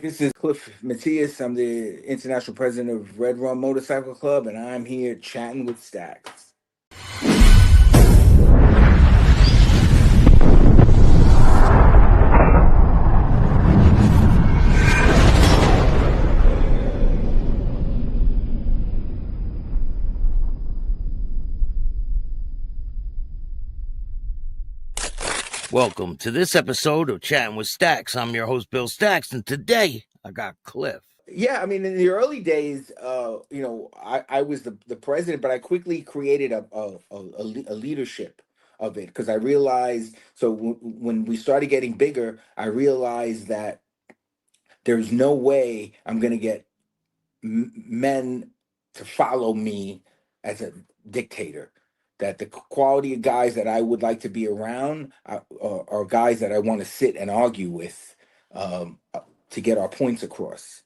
This is Cliff Matias. I'm the international president of RedRum Motorcycle Club, and I'm here chatting with Stacks. Welcome to this episode of Chatting with Stacks. I'm your host, Bill Stacks, and today I got Cliff. Yeah, I mean, in the early days, I was the president, but I quickly created a leadership of it because I realized. So when we started getting bigger, I realized that there's no way I'm going to get men to follow me as a dictator. That the quality of guys that I would like to be around are guys that I want to sit and argue with, to get our points across.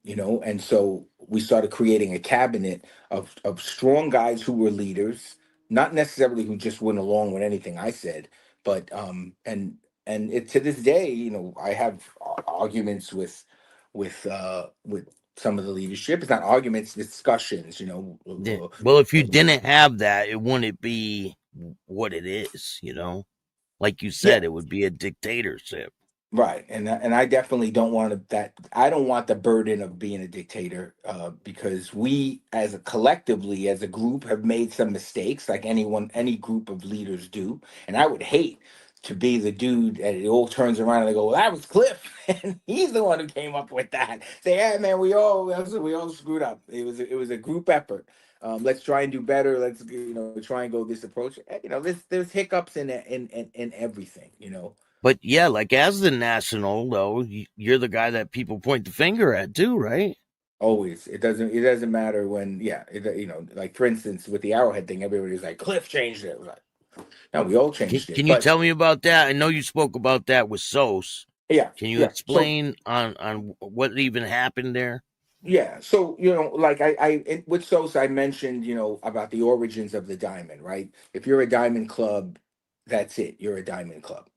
And so we started creating a cabinet of strong guys who were leaders, not necessarily who just went along with anything I said, but to this day, I have arguments with some of the leadership. It's not arguments, discussions. Well, if you didn't have that, it wouldn't be what it is, Like you Yeah, said, it would be a dictatorship. right, and I definitely don't want that. I don't want the burden of being a dictator, because we, as a collectively, as a group, have made some mistakes, like any group of leaders do. And I would hate to be the dude that it all turns around and they go, "Well, that was Cliff, and he's the one who came up with that." Say, "Yeah, man, we all screwed up. It was a group effort. Let's try and do better. Let's try and go this approach. There's hiccups in everything. But yeah, like as the national, though, you're the guy that people point the finger at, too, right? Always. It doesn't matter when, yeah, like for instance with the Arrowhead thing, everybody's like, Cliff changed it. Like, no, we all Can, changed it. can you But tell me about that? I know you spoke about that with Sos. yeah, Can you yeah. So explain on what even happened there? yeah, so like with Sosa, I mentioned about the origins of the diamond, right? If you're a diamond club, that's it. You're a diamond club.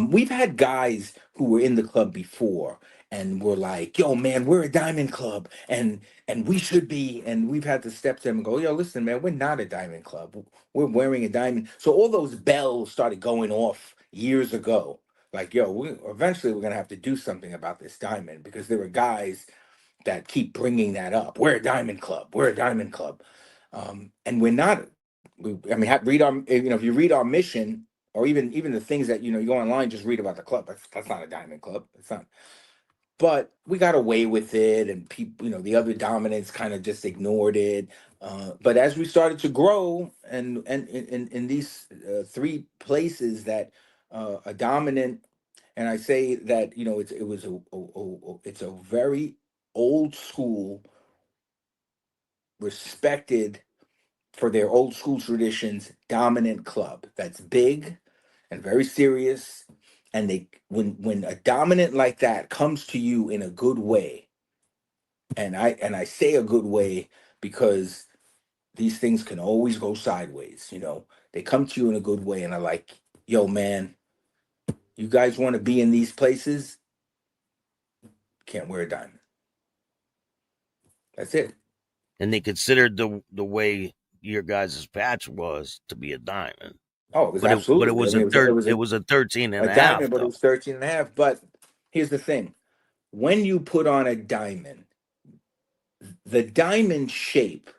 We've had guys who were in the club before and were like, "Yo, man, we're a diamond club, and we should be." And we've had to step to them and go, "Yo, listen, man, we're not a diamond club. We're wearing a diamond." So all those bells started going off years ago. Like, yo, eventually we're gonna have to do something about this diamond because there are guys that keep bringing that up. We're a diamond club. We're a diamond club, and we're not. I mean, read our. If you read our mission, or even the things that you go online, just read about the club. That's not a diamond club. It's not. But we got away with it, and people, the other dominants kind of just ignored it. But as we started to grow, and in these three places that a dominant, and I say that it's a very old school, respected for their old school traditions, dominant club that's big and very serious. And when a dominant like that comes to you in a good way, and I say a good way because these things can always go sideways. They come to you in a good way and are like, "Yo, man, you guys want to be in these places? Can't wear a diamond." That's it. And they considered the way your guys' patch was to be a diamond. Oh, it was But it absolutely. I was mean, it was it was a 13 a and a half diamond, but it though. was 13 and a half. But here's the thing: when you put on a diamond, the diamond shape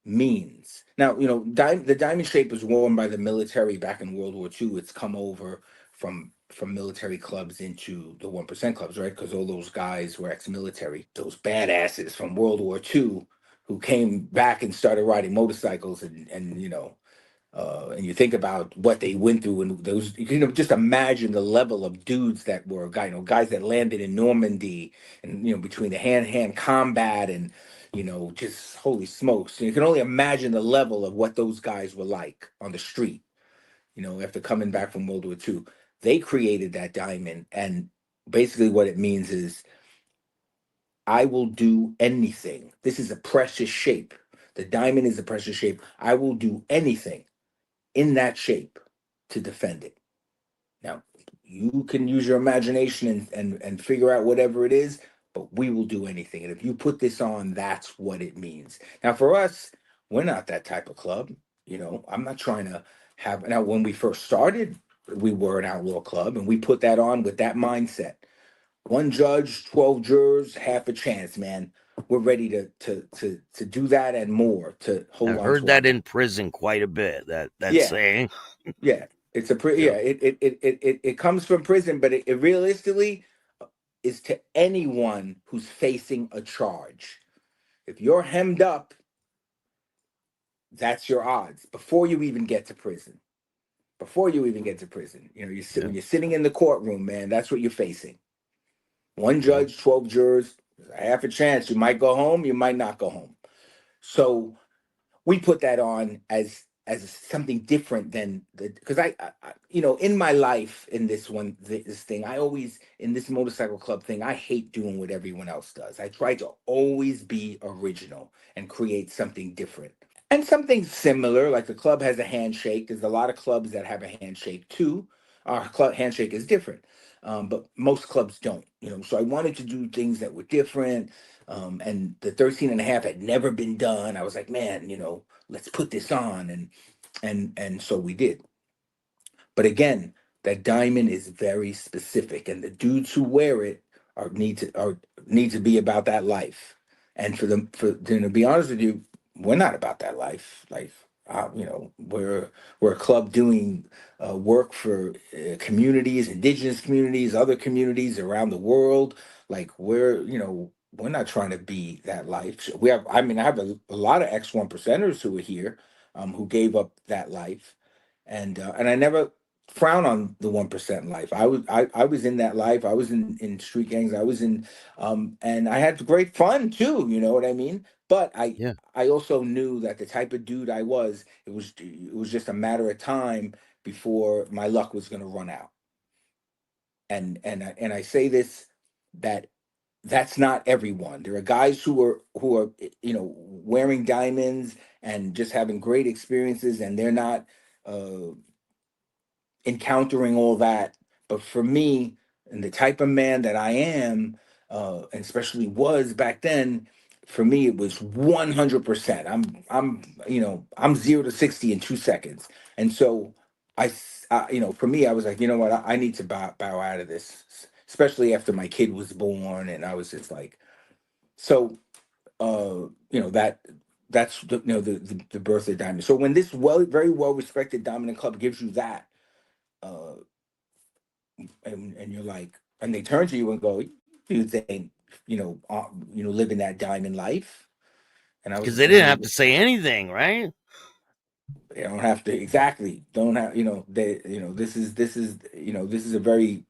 means now the diamond shape was worn by the military back in World War II. It's come over from military clubs into the 1% clubs, right? Because all those guys were ex-military, those badasses from World War II who came back and started riding motorcycles, and you think about what they went through, and those, just imagine the level of dudes that were guys that landed in Normandy, and between the hand-to-hand combat, and just holy smokes, you can only imagine the level of what those guys were like on the street, after coming back from World War II. They created that diamond, and basically what it means is, I will do anything. This is a precious shape. The diamond is a precious shape. I will do anything in that shape to defend it. Now, you can use your imagination and figure out whatever it is, but we will do anything. And if you put this on, that's what it means. Now, for us, we're not that type of club. I'm not trying to have. Now, when we first started, we were an outlaw club, and we put that on with that mindset. One judge, 12 jurors, half a chance, man. We're ready to do that and more to hold I've on heard to our that dime. in prison quite a bit. That Yeah, saying. yeah. It's a pretty Yeah. yeah. It comes from prison, but it realistically is to anyone who's facing a charge. If you're hemmed up, that's your odds before you even get to prison. Before you even get to prison, Yeah. when you're sitting in the courtroom, man, that's what you're facing. One Yeah. judge, 12 jurors, half a chance. You might go home, you might not go home. So we put that on as something different than the because in my life in this thing I always in this motorcycle club thing I hate doing what everyone else does. I try to always be original and create something different and something similar. Like the club has a handshake. There's a lot of clubs that have a handshake too. Our club handshake is different, but most clubs don't. So I wanted to do things that were different. And the 13 and a half had never been done. I was like, man, let's put this on, and so we did. But again, that diamond is very specific, and the dudes who wear it need to be about that life. And to be honest with you, we're not about that life. Like, we're a club doing work for communities, indigenous communities, other communities around the world. Like, we're not trying to be that life. I mean, I have a lot of ex one percenters who are here, who gave up that life, and I never frown on the 1% life. I was in that life. I was in street gangs. I was in and I had great fun too, you know what I mean? But Yeah. I also knew that the type of dude I was, it was just a matter of time before my luck was going to run out. And I say this, that that's not everyone. There are guys who are wearing diamonds and just having great experiences, and they're not uh encountering all that. But for me, and the type of man that I am, and especially was back then, for me it was 100%. I'm 0 to 60 in 2 seconds, and so for me, I was like, you know what, I need to bow out of this, especially after my kid was born, and I was just like, so that's the birth of diamond. So when this very well respected dominant club gives you that, uh, and you're like, and they turn to you and go, "You think living that diamond life?" And I was Because just they like, didn't have to say anything, right? they don't have to exactly. Don't have they this is a very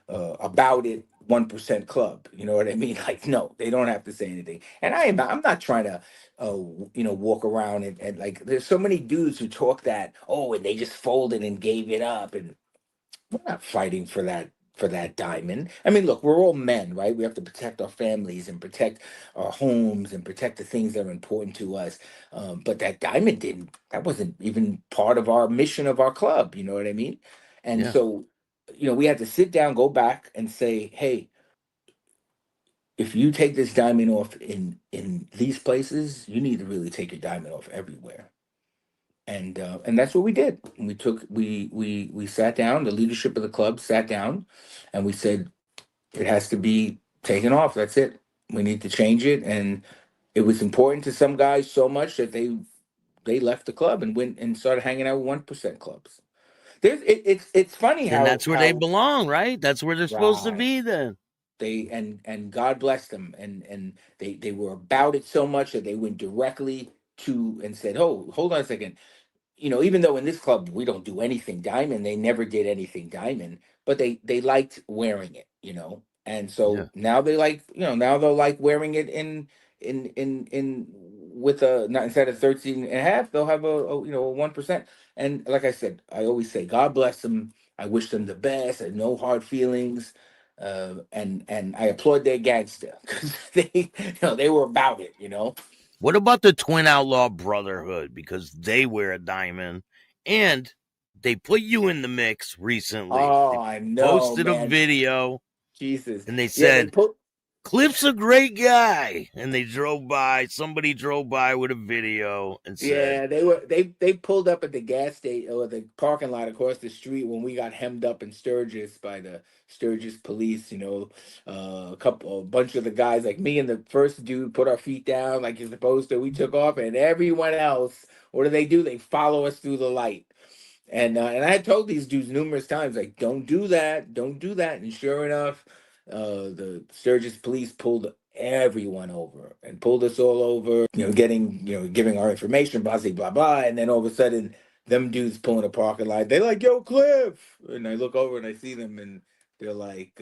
about it 1% club. You know what I mean? Like, no, they don't have to say anything. And I'm not trying to walk around and like, there's so many dudes who talk that, oh, and they just folded and gave it up, and we're not fighting for that diamond. I mean, look, we're all men, right? We have to protect our families and protect our homes and protect the things that are important to us. But that diamond didn't. That wasn't even part of our mission of our club. You know what I mean? And Yeah. so, we had to sit down, go back, and say, hey, if you take this diamond off in these places, you need to really take your diamond off everywhere. And that's what we did. We sat down. The leadership of the club sat down, and we said it has to be taken off. That's it. We need to change it. And it was important to some guys so much that they left the club and went and started hanging out with 1% clubs. It's funny And how that's where they how belong, right? That's where they're supposed to right be then. they and God bless them, and they were about it so much that they went directly to and said, oh, hold on a second. Even though in this club we don't do anything diamond, they never did anything diamond, but they liked wearing it, and Yeah. so now now they'll like wearing it in with a, not instead of 13 and a half, they'll have a 1%. And like I said, I always say, God bless them. I wish them the best and no hard feelings. And I applaud their gangster because they were about it. What about the Twin Outlaw Brotherhood? Because they wear a diamond and they put you in the mix recently. They Oh, I know, posted a man. video Jesus. and they Yeah, they said, put. Cliff's a great guy. And they drove by, somebody drove by with a video and said, Yeah, they pulled up at the gas station or the parking lot across the street when we got hemmed up in Sturgis by the Sturgis police. A bunch of the guys like me and the first dude put our feet down like you're supposed to. We took off, and everyone else, what do? They follow us through the light. And I had told these dudes numerous times, like, don't do that, don't do that. And sure enough, the Sturgis police pulled everyone over and pulled us all over, giving our information, blah, blah, blah, blah. And then all of a sudden, them dudes pulling a parking lot. They're like, yo, Cliff. And I look over and I see them and they're like,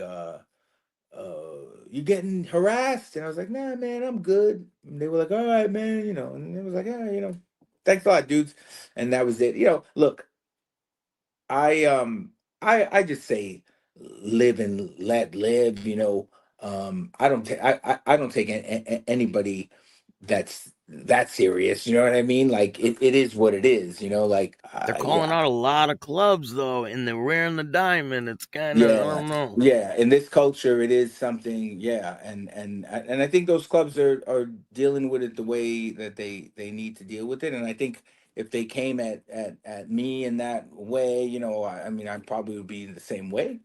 you getting harassed? And I was like, nah, man, I'm good. And they were like, all right, man, and it was like, yeah, thanks a lot, dudes. And that was it. Look, I I just say live and let live. I don't take anybody that's that serious. You know what I mean? Like it is what it is. Like they're calling yeah. out a lot of clubs though, and they're wearing the diamond. It's kind of, I Yeah, don't know. yeah. In this culture, it is something. Yeah, and I think those clubs are dealing with it the way that they need to deal with it. And I think if they came at me in that way, I mean, I probably would be the same way.